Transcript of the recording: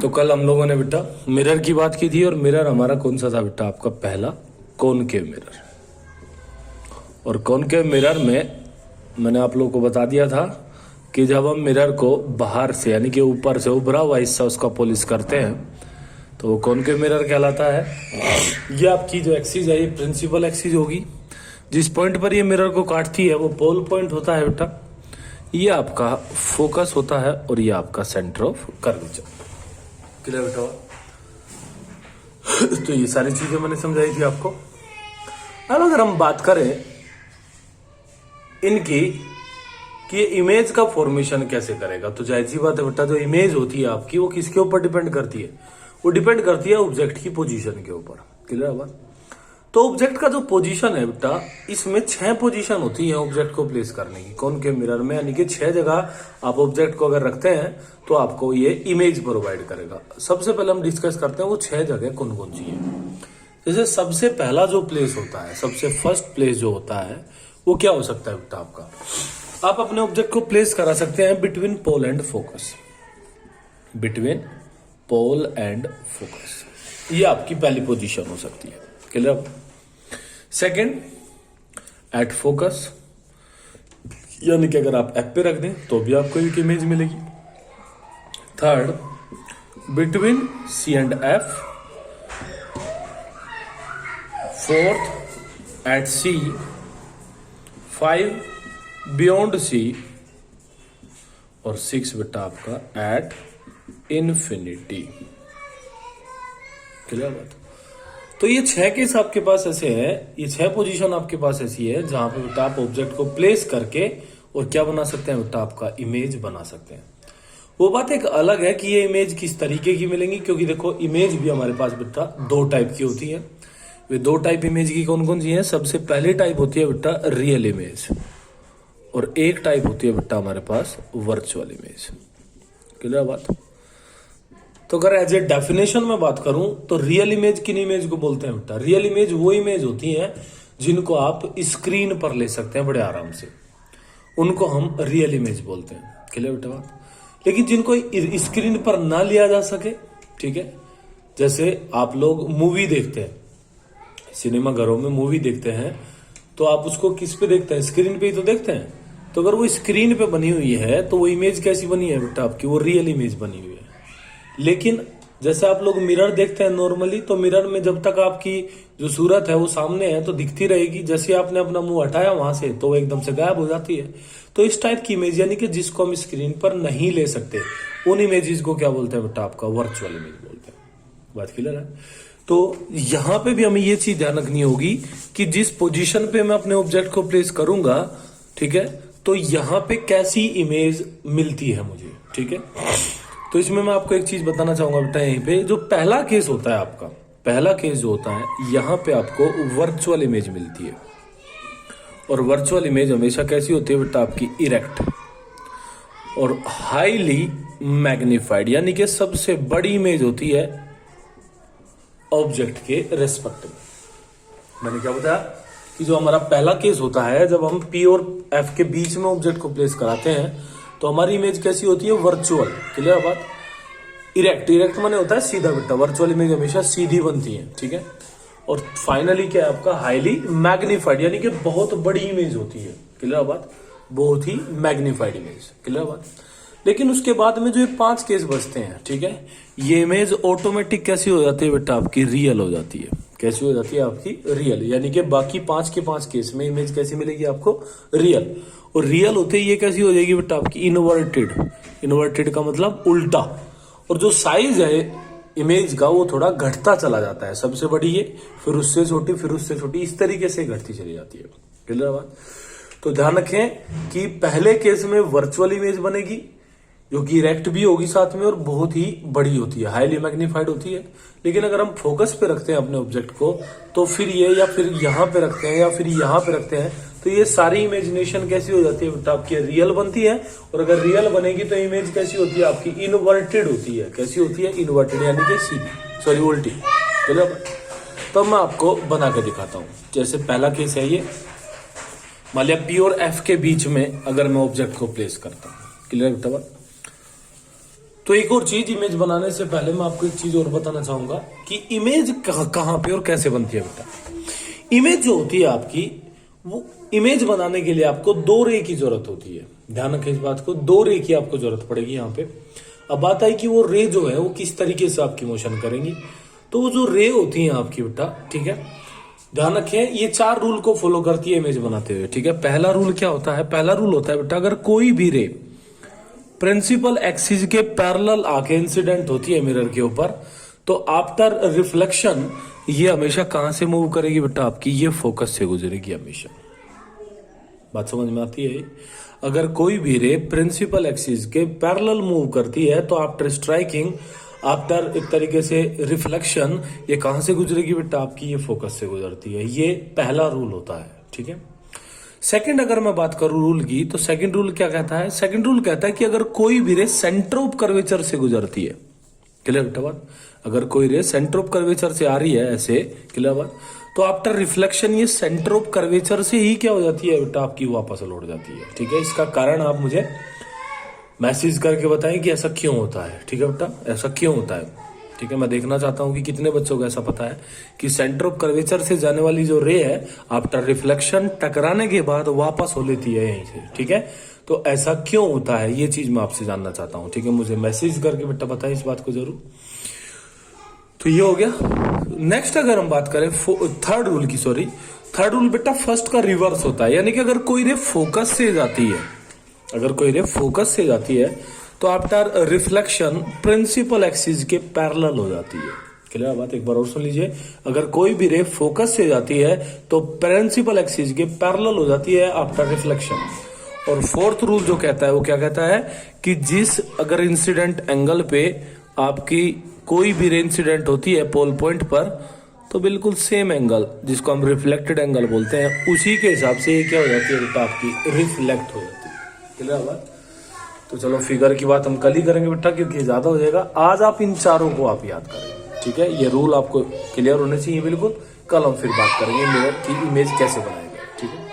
तो कल हम लोगों ने बेटा मिरर की बात की थी और मिरर हमारा कौन सा था बेटा? आपका पहला कॉनकेव मिरर। और कॉनकेव मिरर में मैंने आप लोगों को बता दिया था कि जब हम मिरर को बाहर से यानी कि ऊपर से उभरा हुआ हिस्सा उसका पॉलिश करते हैं तो वो कॉनकेव मिरर कहलाता है। ये आपकी जो एक्सिस है ये प्रिंसिपल एक्सिस होगी। जिस पॉइंट पर ये मिरर को काटती है वो पोल पॉइंट होता है बेटा। ये आपका फोकस होता है और ये आपका सेंटर ऑफ कर्वेचर। क्लियर बेटा? तो ये सारी चीजें मैंने समझाई थी आपको। अब अगर हम बात करें इनकी कि ये इमेज का फॉर्मेशन कैसे करेगा, तो जाहिर सी बात है बेटा, जो इमेज होती है आपकी वो किसके ऊपर डिपेंड करती है? वो डिपेंड करती है ऑब्जेक्ट की पोजीशन के ऊपर। क्लियर है बात? तो ऑब्जेक्ट का जो पोजीशन है बेटा, इसमें 6 पोजीशन होती है ऑब्जेक्ट को प्लेस करने की कॉनकेव मिरर में, यानी कि 6 जगह आप ऑब्जेक्ट को अगर रखते हैं तो आपको ये इमेज प्रोवाइड करेगा। सबसे पहले हम डिस्कस करते हैं वो 6 जगह कौन कौन सी है। जैसे सबसे पहला जो प्लेस होता है, सबसे फर्स्ट प्लेस जो होता है वो क्या हो सकता है बेटा आपका? आप अपने ऑब्जेक्ट को प्लेस करा सकते हैं between pole and focus. Between pole and focus ये आपकी पहली पोजीशन हो सकती है। क्लियर? सेकंड, एट फोकस, यानी कि अगर आप एफ पे रख दें तो भी आपको एक इमेज मिलेगी। Third, between C and F. Fourth, at C. 5, beyond C. और 6 बेटा आपका एट इन्फिनिटी। क्लियर बात? तो ये 6 केस आपके पास ऐसे है, ये 6 पोजीशन आपके पास ऐसी है जहां पे बेटा आप ऑब्जेक्ट को प्लेस करके और क्या बना सकते हैं बेटा? आपका इमेज बना सकते हैं। वो बात एक अलग है कि ये इमेज किस तरीके की मिलेंगी, क्योंकि देखो इमेज भी हमारे पास बेटा 2 टाइप की होती है। वे 2 टाइप इमेज की कौन कौन सी है? सबसे पहली टाइप होती है बेटा रियल इमेज, और एक टाइप होती है बेटा हमारे पास वर्चुअल इमेज। क्लियर बात? तो अगर एज ए डेफिनेशन में बात करूं तो रियल इमेज किन इमेज को बोलते हैं बेटा? रियल इमेज वो इमेज होती है जिनको आप स्क्रीन पर ले सकते हैं बड़े आराम से, उनको हम रियल इमेज बोलते हैं। क्लियर बेटा बात? लेकिन जिनको स्क्रीन पर ना लिया जा सके, ठीक है, जैसे आप लोग मूवी देखते हैं, सिनेमा घरों में मूवी देखते हैं, तो आप उसको किस पे देखते हैं? स्क्रीन पे ही तो देखते हैं। तो अगर वो स्क्रीन पे बनी हुई है तो वो इमेज कैसी बनी है बेटा आपकी? वो रियल इमेज बनी हुई है। लेकिन जैसे आप लोग मिरर देखते हैं नॉर्मली, तो मिरर में जब तक आपकी जो सूरत है वो सामने है तो दिखती रहेगी, जैसे आपने अपना मुंह हटाया वहां से तो वो एकदम से गायब हो जाती है। तो इस टाइप की इमेज, यानी कि जिसको हम स्क्रीन पर नहीं ले सकते, उन इमेजेस को क्या बोलते हैं बेटा? आपका वर्चुअल इमेज बोलते हैं। बात क्लियर है? तो यहां पे भी हमें ये चीज ध्यान रखनी होगी कि जिस पोजीशन पे मैं अपने ऑब्जेक्ट को प्लेस करूंगा, ठीक है, तो यहां पे कैसी इमेज मिलती है मुझे। ठीक है, तो इसमें मैं आपको एक चीज बताना चाहूंगा बेटा, यहीं पे जो पहला केस होता है आपका, पहला केस जो होता है, यहां पे आपको वर्चुअल इमेज मिलती है। और वर्चुअल इमेज हमेशा कैसी होती है बेटा? आपकी इरेक्ट और हाईली मैग्नीफाइड, यानी कि सबसे बड़ी इमेज होती है ऑब्जेक्ट के रेस्पेक्ट में। मैंने क्या बताया कि जो हमारा पहला केस होता है, जब हम पी और एफ के बीच में ऑब्जेक्ट को प्लेस कराते हैं तो हमारी इमेज कैसी होती है? वर्चुअल। क्लियर बात? इरेक्ट, इरेक्ट माने होता है सीधा बेटा, वर्चुअल इमेज हमेशा सीधी बनती है। ठीक है, और फाइनली क्या है आपका? हाईली मैग्नीफाइड, यानी कि बहुत बड़ी इमेज होती है। क्लियर बात? बहुत ही मैग्नीफाइड इमेज। क्लियर बात? लेकिन उसके बाद में जो ये 5 केस बचते हैं, ठीक है, ये इमेज ऑटोमेटिक कैसी हो जाती है बेटा? आपकी रियल हो जाती है। कैसी हो जाती है आपकी? रियल। यानी कि बाकी 5 के 5 केस में इमेज कैसी मिलेगी आपको? रियल। और रियल होते ही ये कैसी हो जाएगी बेटा? आपकी इन्वर्टेड। इन्वर्टेड का मतलब उल्टा। और जो साइज है इमेज का वो थोड़ा घटता चला जाता है, सबसे बड़ी है, फिर उससे छोटी, फिर उससे छोटी, इस तरीके से घटती चली जाती है। क्लियर बात? तो ध्यान रखें कि पहले केस में वर्चुअल इमेज बनेगी जो कि इरेक्ट भी होगी साथ में और बहुत ही बड़ी होती है, हाईली मैग्नीफाइड होती है। लेकिन अगर हम फोकस पे रखते हैं अपने ऑब्जेक्ट को, तो फिर ये, या फिर यहां पे रखते हैं, या फिर यहां पे रखते हैं, तो ये सारी इमेजिनेशन कैसी हो जाती है बेटा? आपकी रियल बनती है। और अगर रियल बनेगी तो इमेज कैसी होती है आपकी? इन्वर्टेड होती है। कैसी होती है? इन्वर्टेड, यानी कि सीधी, सॉरी उल्टी। क्लियर? तो मैं आपको बना के दिखाता हूं। जैसे पहला केस है ये, मान लिया पी और एफ के बीच में अगर मैं ऑब्जेक्ट को प्लेस करता हूं। क्लियर बेटा बात? तो एक और चीज, इमेज बनाने से पहले मैं आपको एक चीज और बताना चाहूंगा कि इमेज कहां पे और कैसे बनती है बेटा। इमेज जो होती है आपकी, वो इमेज बनाने के लिए आपको दो रे की जरूरत होती है। ध्यान रखें इस बात को, दो रे की आपको जरूरत पड़ेगी यहाँ पे। अब बात आई कि वो रे जो है वो किस तरीके से आपकी मोशन करेंगी। तो वो जो रे होती है आपकी बेटा, ठीक है, ध्यान रखें, ये 4 रूल को फॉलो करती है इमेज बनाते हुए, ठीक है। पहला रूल क्या होता है? पहला रूल होता है बेटा, अगर कोई भी रे प्रिंसिपल एक्सिस के पैरेलल आके इंसिडेंट होती है मिरर के ऊपर, तो आफ्टर रिफ्लेक्शन ये हमेशा कहां से मूव करेगी बेटा? आपकी ये फोकस से गुजरेगी हमेशा। बात समझ में आती है? अगर कोई भी रे प्रिंसिपल एक्सिस के पैरेलल मूव करती है तो आफ्टर स्ट्राइकिंग, आफ्टर एक तरीके से रिफ्लेक्शन, ये कहां से गुजरेगी बेटा? आपकी ये फोकस से गुजरती है। ये पहला रूल होता है, ठीक है। सेकंड अगर मैं बात करूं रूल की, तो सेकंड रूल क्या कहता है? सेकंड रूल कहता है कि अगर कोई भी रे सेंटर ऑफ कर्वेचर से गुजरती है, क्लियर बेटा बात? अगर कोई रे सेंटर ऑफ कर्वेचर से आ रही है ऐसे, क्लियर बात, तो आफ्टर रिफ्लेक्शन ये सेंटर ऑफ कर्वेचर से ही क्या हो जाती है बेटा? आपकी वापस लौट जाती है, ठीक है। इसका कारण आप मुझे मैसेज करके बताएं कि ऐसा क्यों होता है, ठीक है बेटा, ऐसा क्यों होता है, ठीक है। मैं देखना चाहता हूं कि कितने बच्चों को ऐसा पता है कि सेंटर ऑफ कर्वेचर से जाने वाली जो रे है आफ्टर रिफ्लेक्शन टकराने के बाद वापस हो लेती है यहीं से, ठीक है। तो ऐसा क्यों होता है, ये चीज मैं आपसे जानना चाहता हूं, ठीक है। मुझे मैसेज करके बेटा बताएं इस बात को जरूर। तो ये हो गया। नेक्स्ट अगर हम बात करें थर्ड रूल की, सॉरी, थर्ड रूल बेटा फर्स्ट का रिवर्स होता है। यानी कि अगर कोई रे फोकस से जाती है, अगर कोई रे फोकस से जाती है तो आफ्टर रिफ्लेक्शन प्रिंसिपल एक्सिस के पैरेलल हो जाती है। क्लियर बात? एक बार और सुन लीजिए, अगर कोई भी रे फोकस से जाती है तो प्रिंसिपल एक्सिस के पैरेलल हो जाती है आफ्टर रिफ्लेक्शन। और फोर्थ रूल जो कहता है वो क्या कहता है कि जिस अगर इंसिडेंट एंगल पे आपकी कोई भी रे इंसिडेंट होती है पोल पॉइंट पर, तो बिल्कुल सेम एंगल जिसको हम रिफ्लेक्टेड एंगल बोलते हैं, उसी के हिसाब से ये क्या हो जाती है बेटा? आपकी रिफ्लेक्ट हो जाती है। क्लियर बात? तो चलो फिगर की बात हम कल ही करेंगे बेटा, क्योंकि ज्यादा हो जाएगा। आज आप इन चारों को आप याद करेंगे, ठीक है। ये रूल आपको क्लियर होने चाहिए बिल्कुल। कल हम फिर बात करेंगे मिरर की इमेज कैसे बनाएंगे, ठीक है।